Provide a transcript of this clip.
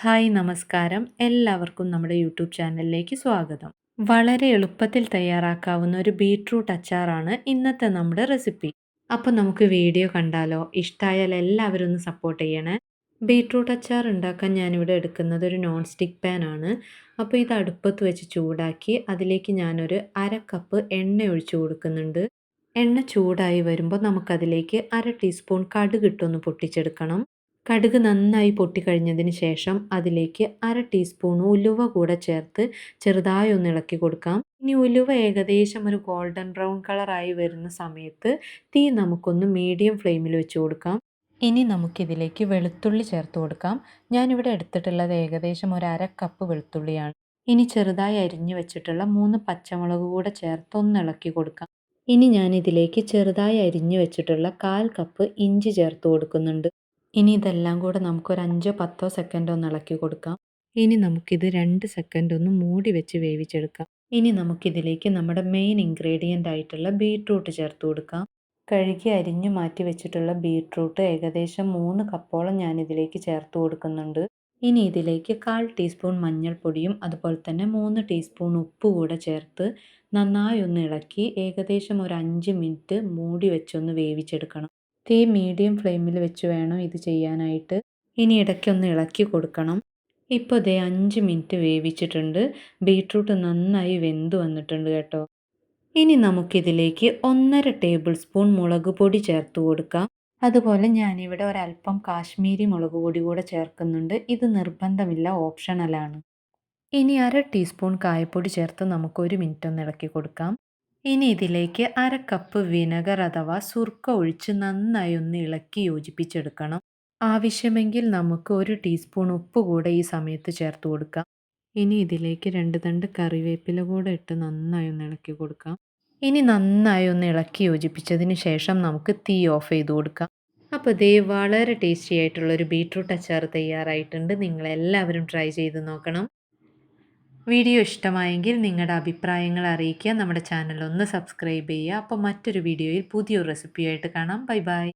Hi നമസ്കാരം. എല്ലാവർക്കും നമ്മുടെ യൂട്യൂബ് ചാനലിലേക്ക് സ്വാഗതം. വളരെ എളുപ്പത്തിൽ തയ്യാറാക്കാവുന്ന ഒരു ബീട്രൂട്ട് അച്ചാറാണ് ഇന്നത്തെ നമ്മുടെ റെസിപ്പി. അപ്പോൾ നമുക്ക് വീഡിയോ കണ്ടാലോ? ഇഷ്ടമായാൽ എല്ലാവരും ഒന്ന് സപ്പോർട്ട് ചെയ്യണേ. ബീട്രൂട്ട് അച്ചാർ ഉണ്ടാക്കാൻ ഞാനിവിടെ എടുക്കുന്നത് ഒരു നോൺ സ്റ്റിക്ക് പാൻ ആണ്. അപ്പോൾ ഇത് അടുപ്പത്ത് വെച്ച് ചൂടാക്കി അതിലേക്ക് ഞാനൊരു അര കപ്പ് എണ്ണ ഒഴിച്ചു കൊടുക്കുന്നുണ്ട്. എണ്ണ ചൂടായി വരുമ്പോൾ നമുക്കതിലേക്ക് അര ടീസ്പൂൺ കടുക് ഇട്ടൊന്ന് പൊട്ടിച്ചെടുക്കണം. കടുക് നന്നായി പൊട്ടിക്കഴിഞ്ഞതിന് ശേഷം അതിലേക്ക് അര ടീസ്പൂൺ ഉലുവ കൂടെ ചേർത്ത് ചെറുതായി ഒന്ന് ഇളക്കി കൊടുക്കാം. ഇനി ഉലുവ ഏകദേശം ഒരു ഗോൾഡൻ ബ്രൗൺ കളറായി വരുന്ന സമയത്ത് തീ നമുക്കൊന്ന് മീഡിയം ഫ്ലെയിമിൽ വെച്ച് കൊടുക്കാം. ഇനി നമുക്കിതിലേക്ക് വെളുത്തുള്ളി ചേർത്ത് കൊടുക്കാം. ഞാനിവിടെ എടുത്തിട്ടുള്ളത് ഏകദേശം ഒരു അര കപ്പ് വെളുത്തുള്ളിയാണ്. ഇനി ചെറുതായി അരിഞ്ഞു വെച്ചിട്ടുള്ള 3 പച്ചമുളക് കൂടെ ചേർത്ത് ഒന്ന് ഇളക്കി കൊടുക്കാം. ഇനി ഞാനിതിലേക്ക് ചെറുതായി അരിഞ്ഞു വെച്ചിട്ടുള്ള 1/4 കപ്പ് ഇഞ്ചി ചേർത്ത് കൊടുക്കുന്നുണ്ട്. ഇനി ഇതെല്ലാം കൂടെ നമുക്കൊരു 5-10 സെക്കൻഡ് ഒന്ന് ഇളക്കി കൊടുക്കാം. ഇനി നമുക്കിത് 2 സെക്കൻഡ് ഒന്ന് മൂടി വെച്ച് വേവിച്ചെടുക്കാം. ഇനി നമുക്കിതിലേക്ക് നമ്മുടെ മെയിൻ ഇൻഗ്രീഡിയൻ്റ് ആയിട്ടുള്ള ബീട്രൂട്ട് ചേർത്ത് കൊടുക്കാം. കഴുകി അരിഞ്ഞു മാറ്റി വെച്ചിട്ടുള്ള ബീട്രൂട്ട് ഏകദേശം 3 കപ്പോളം ഞാനിതിലേക്ക് ചേർത്ത് കൊടുക്കുന്നുണ്ട്. ഇനി ഇതിലേക്ക് 1/4 ടീസ്പൂൺ മഞ്ഞൾപ്പൊടിയും അതുപോലെ തന്നെ 3 ടീസ്പൂൺ ഉപ്പ് കൂടെ ചേർത്ത് നന്നായി ഒന്ന് ഇളക്കി ഏകദേശം ഒരു 5 മിനിറ്റ് മൂടി വെച്ചൊന്ന് വേവിച്ചെടുക്കണം. തീ മീഡിയം ഫ്ലെയിമിൽ വെച്ച് വേണം ഇത് ചെയ്യാനായിട്ട്. ഇനി ഇടയ്ക്കൊന്ന് ഇളക്കി കൊടുക്കണം. ഇപ്പോൾ ദേ 5 മിനിറ്റ് വേവിച്ചിട്ടുണ്ട്. ബീട്രൂട്ട് നന്നായി വെന്ത് വന്നിട്ടുണ്ട് കേട്ടോ. ഇനി നമുക്കിതിലേക്ക് 1/2 ടേബിൾ സ്പൂൺ മുളക് പൊടി ചേർത്ത് കൊടുക്കാം. അതുപോലെ ഞാനിവിടെ ഒരല്പം കാശ്മീരി മുളക് പൊടി കൂടെ ചേർക്കുന്നുണ്ട്. ഇത് നിർബന്ധമില്ല, ഓപ്ഷണലാണ്. ഇനി അര ടീസ്പൂൺ കായപ്പൊടി ചേർത്ത് നമുക്ക് 1 മിനിറ്റ് ഒന്ന് ഇളക്കി കൊടുക്കാം. ഇനി ഇതിലേക്ക് അര കപ്പ് വിനെഗർ അഥവാ സുർക്ക ഒഴിച്ച് നന്നായി ഒന്ന് ഇളക്കി യോജിപ്പിച്ചെടുക്കണം. ആവശ്യമെങ്കിൽ നമുക്ക് 1 ടീസ്പൂൺ ഉപ്പ് കൂടെ ഈ സമയത്ത് ചേർത്ത് കൊടുക്കാം. ഇനി ഇതിലേക്ക് 2 തണ്ട് കറിവേപ്പില കൂടെ ഇട്ട് നന്നായി ഒന്ന് ഇളക്കി കൊടുക്കാം. ഇനി നന്നായി ഒന്ന് ഇളക്കി യോജിപ്പിച്ചതിന് ശേഷം നമുക്ക് തീ ഓഫ് ചെയ്ത് കൊടുക്കാം. അപ്പോൾ ദേ വളരെ ടേസ്റ്റി ആയിട്ടുള്ളൊരു ബീട്രൂട്ട് അച്ചാർ തയ്യാറായിട്ടുണ്ട്. നിങ്ങളെല്ലാവരും ട്രൈ ചെയ്ത് നോക്കണം. വീഡിയോ ഇഷ്ടമായെങ്കിൽ നിങ്ങളുടെ അഭിപ്രായങ്ങൾ അറിയിക്കുക. നമ്മുടെ ചാനൽ ഒന്ന് സബ്സ്ക്രൈബ് ചെയ്യുക. അപ്പോൾ മറ്റൊരു വീഡിയോയിൽ പുതിയൊരു റെസിപ്പിയായിട്ട് കാണാം. Bye bye.